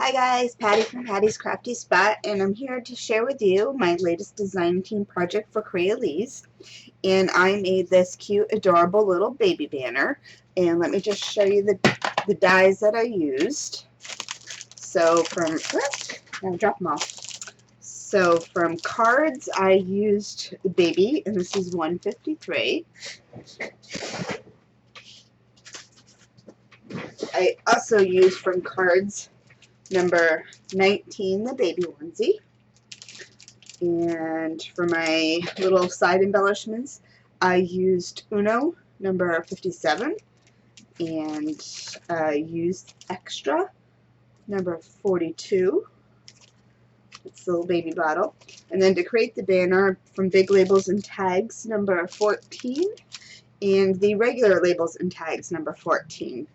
Hi guys, Patty from Patty's Crafty Spot, and I'm here to share with you my latest design team project for Crealies. And I made this cute, adorable little baby banner. And let me just show you the dies that I used. So from, I'll drop them off. So from cards, I used the baby, and this is 153. I also used from cards number 19, the baby onesie. And for my little side embellishments, I used Uno number 57 and used Extra number 42. It's the little baby bottle. And then to create the banner, from Big Labels and Tags number 14 and the regular labels and tags number 14.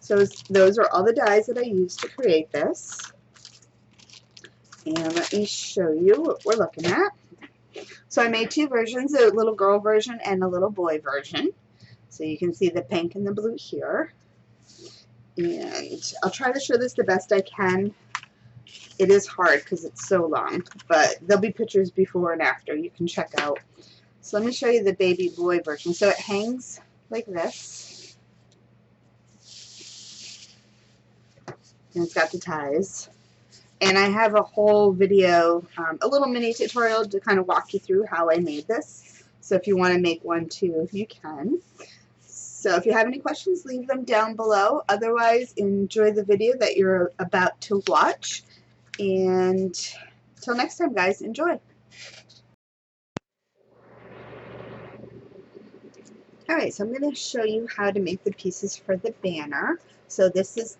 So those are all the dies that I used to create this. And let me show you what we're looking at. So I made two versions, a little girl version and a little boy version. So you can see the pink and the blue here. And I'll try to show this the best I can. It is hard because it's so long, but there'll be pictures before and after you can check out. So let me show you the baby boy version. So it hangs like this. And it's got the ties. And I have a whole video, a little mini tutorial to kind of walk you through how I made this. So if you want to make one too, you can. So if you have any questions, leave them down below. Otherwise, enjoy the video that you're about to watch. And till next time, guys, enjoy. Alright, so I'm going to show you how to make the pieces for the banner. So this is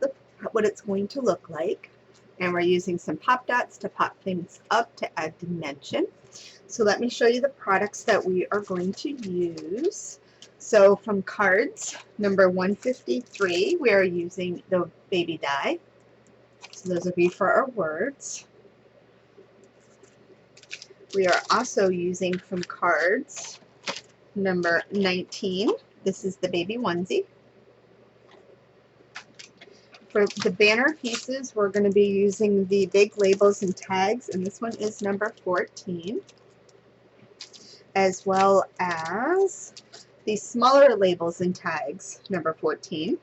what it's going to look like. And we're using some pop dots to pop things up to add dimension. So let me show you the products that we are going to use. So from cards number 153, we are using the baby die. So those will be for our words. We are also using from cards number 19. This is the baby onesie. For the banner pieces, we're going to be using the Big Labels and Tags, and this one is number 14, as well as the smaller labels and tags, number 14.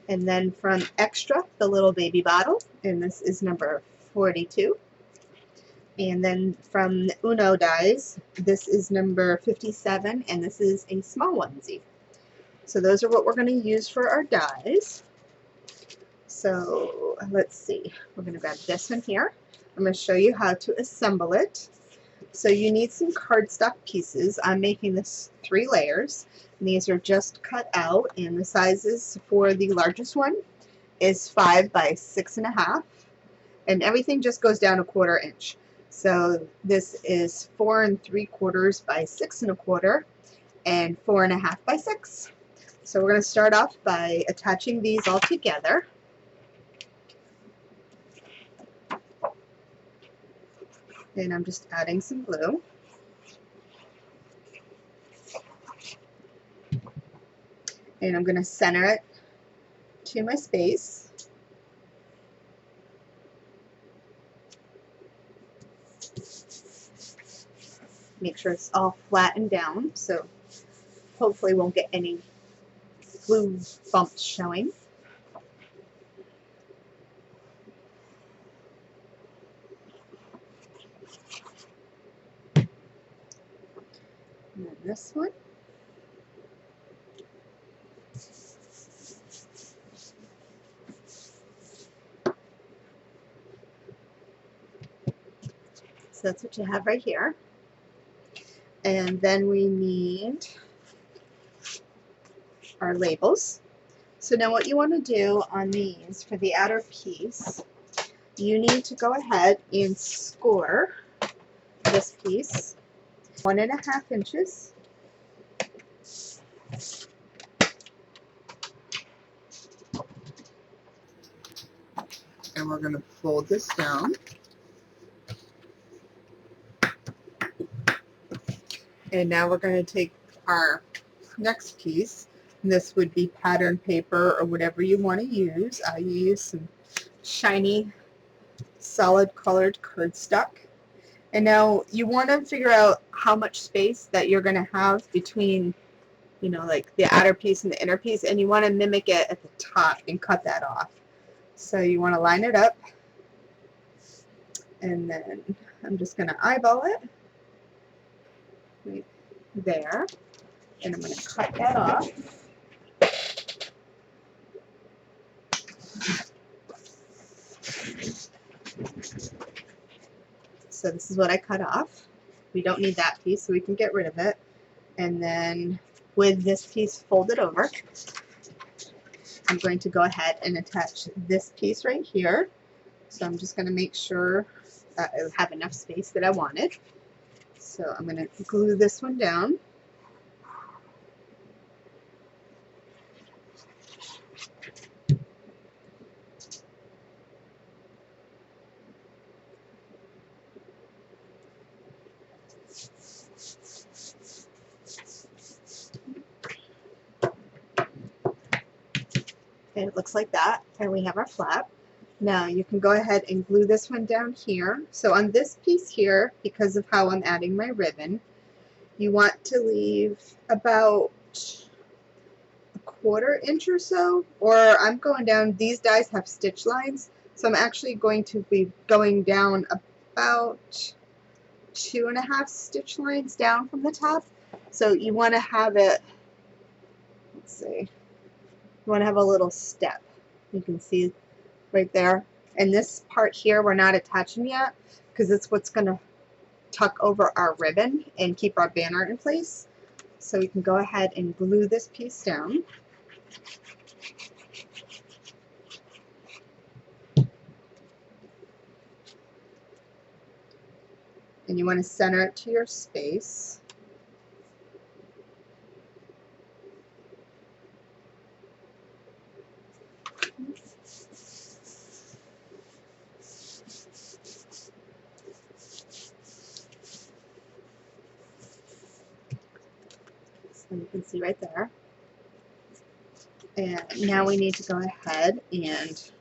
And then from Extra, the little baby bottle, and this is number 42. And then from the Uno dies, this is number 57, and this is a small onesie. So those are what we're going to use for our dies. So let's see. We're going to grab this one here. I'm going to show you how to assemble it. So you need some cardstock pieces. I'm making this 3 layers. And these are just cut out, and the sizes for the largest one is 5 by 6.5, and everything just goes down 1/4 inch. So this is 4 3/4 by 6 1/4 and 4.5 by 6. So we're going to start off by attaching these all together. And I'm just adding some glue. And I'm going to center it to my space. Make sure it's all flattened down, so hopefully won't get any glue bumps showing. And then this one. So that's what you have right here. And then we need our labels. So now what you want to do on these for the outer piece, you need to go ahead and score this piece 1.5 inches. And we're going to fold this down. And now we're going to take our next piece, and this would be pattern paper or whatever you want to use. I use some shiny solid colored cardstock. And now you want to figure out how much space that you're going to have between, you know, like the outer piece and the inner piece, and you want to mimic it at the top and cut that off. So you want to line it up, and then I'm just going to eyeball it right there, and I'm going to cut that off. So this is what I cut off. We don't need that piece, so we can get rid of it. And then with this piece folded over, I'm going to go ahead and attach this piece right here. So I'm just going to make sure that I have enough space that I wanted. So I'm going to glue this one down. And it looks like that, and we have our flap. Now you can go ahead and glue this one down here. So on this piece here, because of how I'm adding my ribbon, you want to leave about 1/4 inch or so, or I'm going down, these dies have stitch lines, so I'm actually going to be going down about 2.5 stitch lines down from the top. So you want to have it, let's see, you want to have a little step. You can see right there. And this part here we're not attaching yet because it's what's going to tuck over our ribbon and keep our banner in place. So we can go ahead and glue this piece down. And you want to center it to your space. So you can see right there. And now we need to go ahead and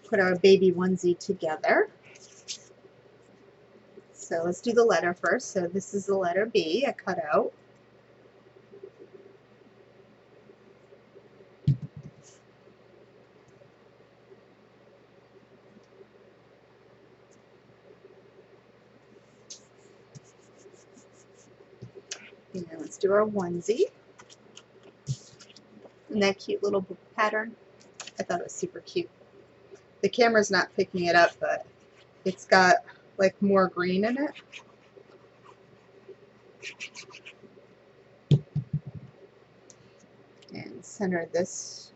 put our baby onesie together. So let's do the letter first. So this is the letter B I cut out. And then let's do our onesie. And that cute little pattern. I thought it was super cute. The camera's not picking it up, but it's got like more green in it. And center this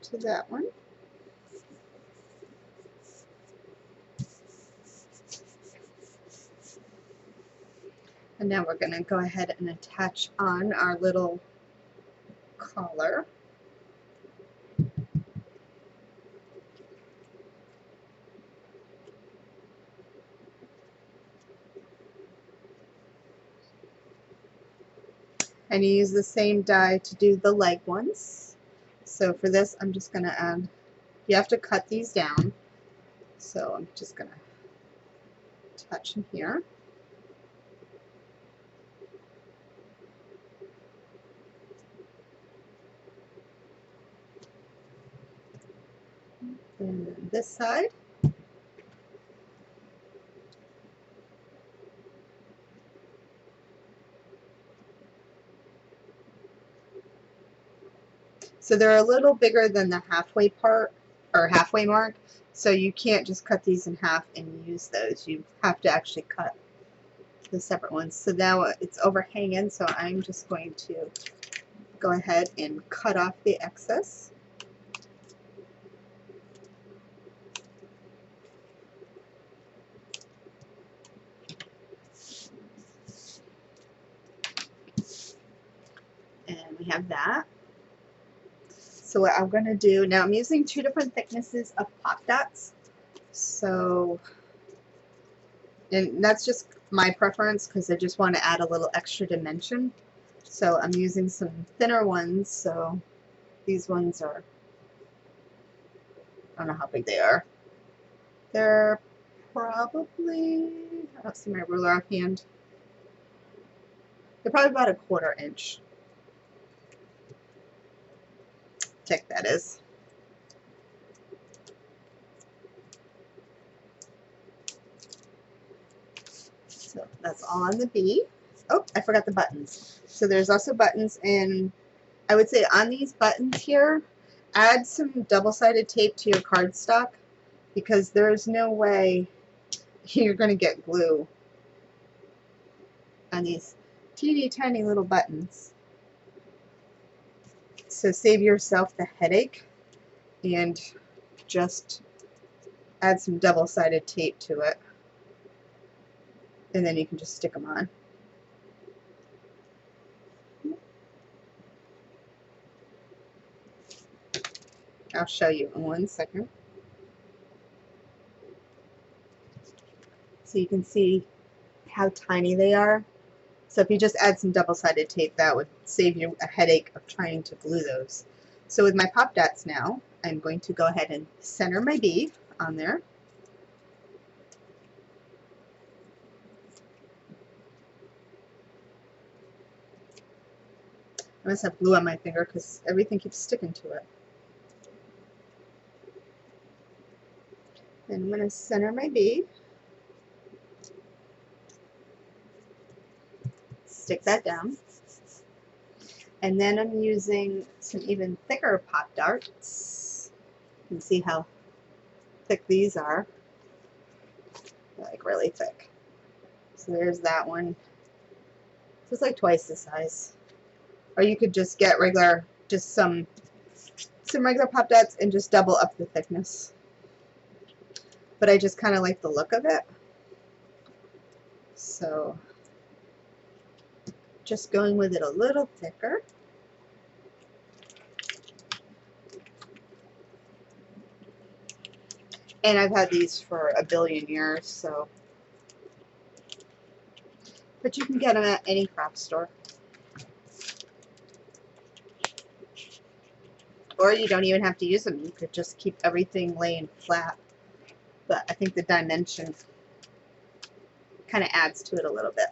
to that one. And now we're going to go ahead and attach on our little collar. And you use the same die to do the leg ones. So for this, I'm just going to add, you have to cut these down. So I'm just going to touch in here. And then this side. So they're a little bigger than the halfway part or halfway mark, so you can't just cut these in half and use those. You have to actually cut the separate ones. So now it's overhanging, so I'm just going to go ahead and cut off the excess. And we have that. So what I'm going to do, now I'm using 2 different thicknesses of pop dots. So, and that's just my preference because I just want to add a little extra dimension. So I'm using some thinner ones. So these ones are, I don't know how big they are. They're probably, I don't see my ruler offhand. They're probably about a 1/4 inch. Thick, that is. So that's all on the B. Oh, I forgot the buttons. So there's also buttons, and I would say on these buttons here, add some double-sided tape to your cardstock because there's no way you're going to get glue on these teeny tiny little buttons. So save yourself the headache and just add some double-sided tape to it, and then you can just stick them on. I'll show you in 1 second. So you can see how tiny they are. So if you just add some double-sided tape, that would save you a headache of trying to glue those. So with my pop dots now, I'm going to go ahead and center my B on there. I must have glue on my finger because everything keeps sticking to it. And I'm going to center my B. Stick that down. And then I'm using some even thicker pop darts. You can see how thick these are. They're like really thick. So there's that one. So it's like twice the size. Or you could just get regular, just some regular pop dots and just double up the thickness. But I just kind of like the look of it. So just going with it a little thicker. And I've had these for a billion years, so. But you can get them at any craft store. Or you don't even have to use them. You could just keep everything laying flat. But I think the dimension kind of adds to it a little bit.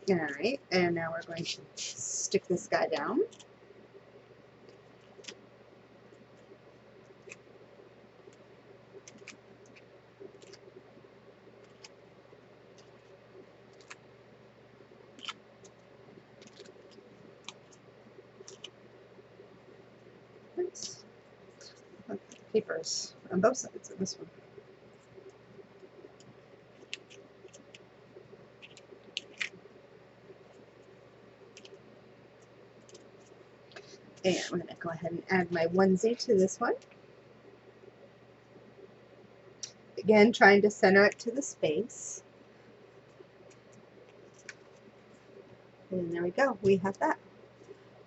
Alright, and now we're going to stick this guy down. Oops. Papers on both sides of this one. And I'm going to go ahead and add my onesie to this one. Again, trying to center it to the space. And there we go. We have that.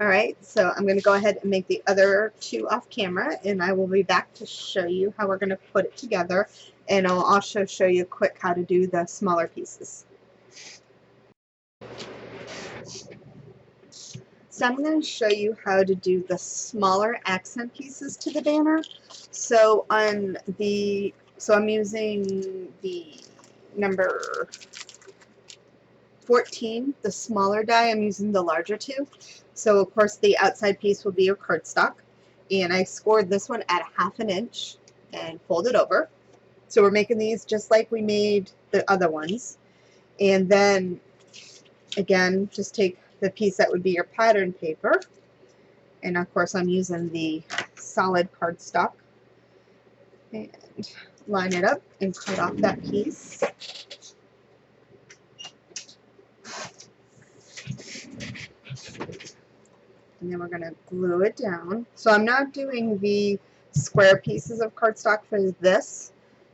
Alright, so I'm going to go ahead and make the other 2 off camera, and I will be back to show you how we're going to put it together, and I'll also show you quick how to do the smaller pieces. So I'm going to show you how to do the smaller accent pieces to the banner. So I'm using the number 14, the smaller die. I'm using the larger 2. So of course the outside piece will be your cardstock, and I scored this one at 1/2 inch and fold it over. So we're making these just like we made the other ones, and then again just take the piece that would be your pattern paper, and of course I'm using the solid cardstock, and line it up and cut off that piece. And then we're going to glue it down. So I'm not doing the square pieces of cardstock for this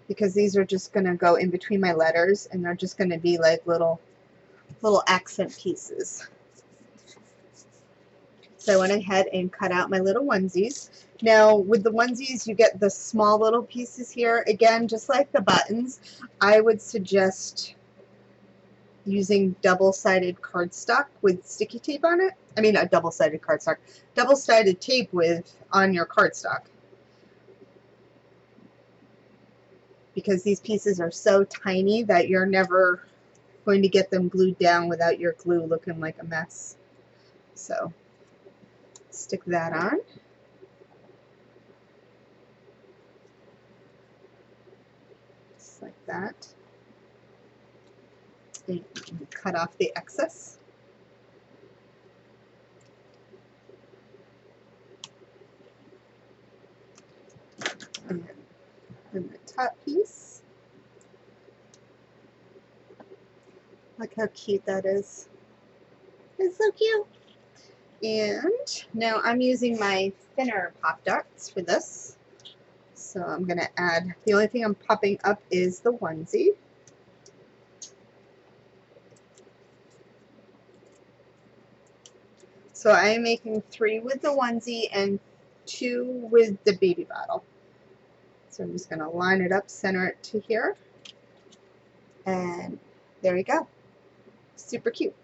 because these are just going to go in between my letters and they're just going to be like little accent pieces. So I went ahead and cut out my little onesies. Now with the onesies you get the small little pieces here. Again, just like the buttons, I would suggest using double-sided cardstock with sticky tape on it. I mean, not double-sided cardstock, double-sided tape on your cardstock. Because these pieces are so tiny that you're never going to get them glued down without your glue looking like a mess. So stick that on. Just like that. And cut off the excess. And then the top piece. Look how cute that is. It's so cute. And now I'm using my thinner pop darts for this. So I'm going to add, the only thing I'm popping up is the onesie. So I'm making 3 with the onesie and 2 with the baby bottle. So I'm just going to line it up, center it to here. And there we go. Super cute.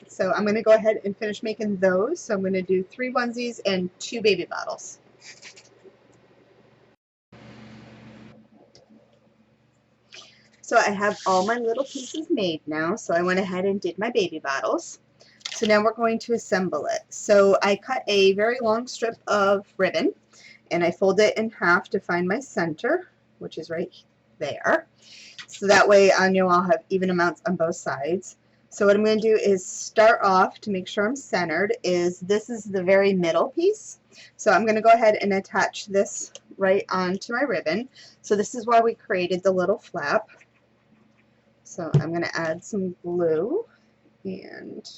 So I'm going to go ahead and finish making those. So I'm going to do 3 onesies and 2 baby bottles. So I have all my little pieces made now. So I went ahead and did my baby bottles. So now we're going to assemble it. So I cut a very long strip of ribbon and I fold it in half to find my center, which is right there. So that way I know I'll have even amounts on both sides. So what I'm going to do is start off to make sure I'm centered this is the very middle piece. So I'm going to go ahead and attach this right onto my ribbon. So this is why we created the little flap. So I'm going to add some glue and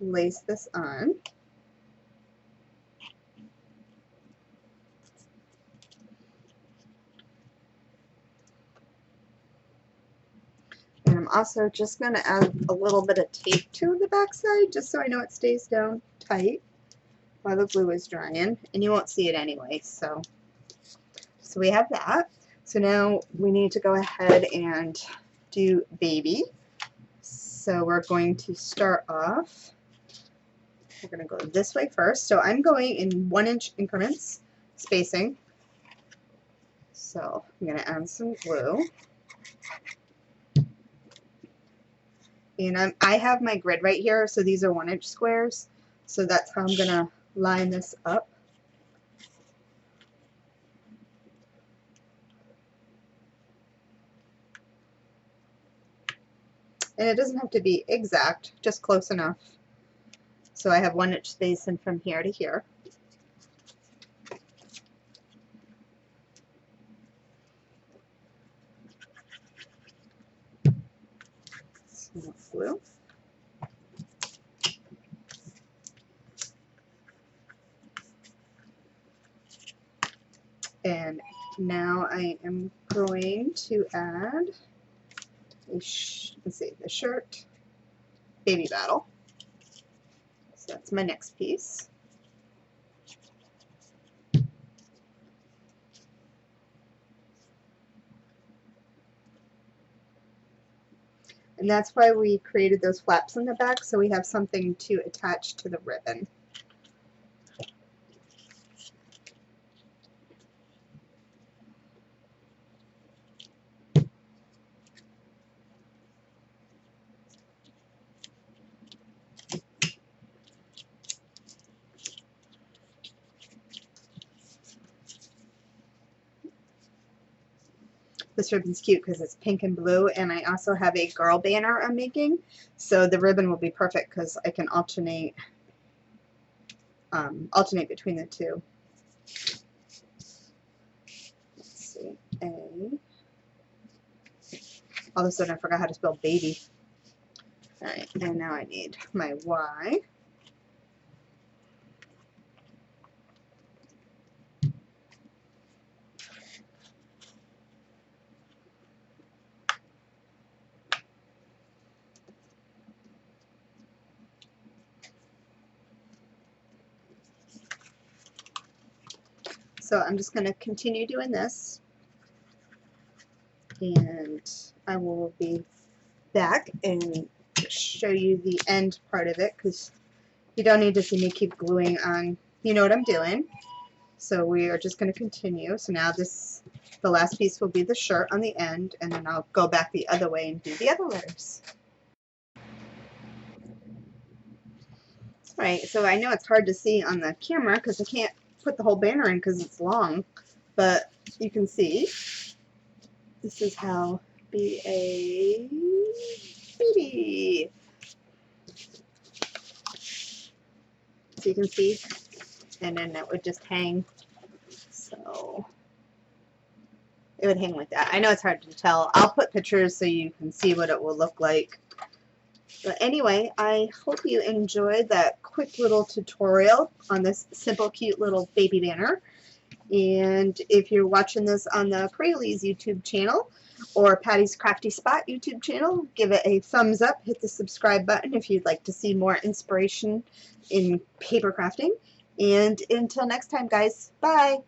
lace this on. And I'm also just going to add a little bit of tape to the back side just so I know it stays down tight while the glue is drying, and you won't see it anyway. So we have that. So now we need to go ahead and do baby. So we're going to start off, we're going to go this way first. So I'm going in 1-inch increments spacing. So I'm going to add some glue. And I have my grid right here, so these are 1-inch squares. So that's how I'm going to line this up. And it doesn't have to be exact, just close enough. So I have 1-inch spacing from here to here. Some glue. And now I am going to add let's see, the shirt baby bottle. So that's my next piece. And that's why we created those flaps in the back, so we have something to attach to the ribbon. This ribbon's cute because it's pink and blue, and I also have a girl banner I'm making, so the ribbon will be perfect because I can alternate between the two. All of a sudden I forgot how to spell baby. Alright, and now I need my Y. So I'm just going to continue doing this, and I will be back and show you the end part of it, because you don't need to see me keep gluing on. You know what I'm doing. So we are just going to continue. So now the last piece will be the shirt on the end, and then I'll go back the other way and do the other letters. Alright, so I know it's hard to see on the camera because I can't put the whole banner in because it's long, but you can see this is how be a baby. So you can see, and then it would just hang. So it would hang like that. I know it's hard to tell. I'll put pictures so you can see what it will look like. But anyway, I hope you enjoyed that quick little tutorial on this simple, cute little baby banner. And if you're watching this on the Crealies YouTube channel or Patty's Crafty Spot YouTube channel, give it a thumbs up, hit the subscribe button if you'd like to see more inspiration in paper crafting. And until next time, guys, bye!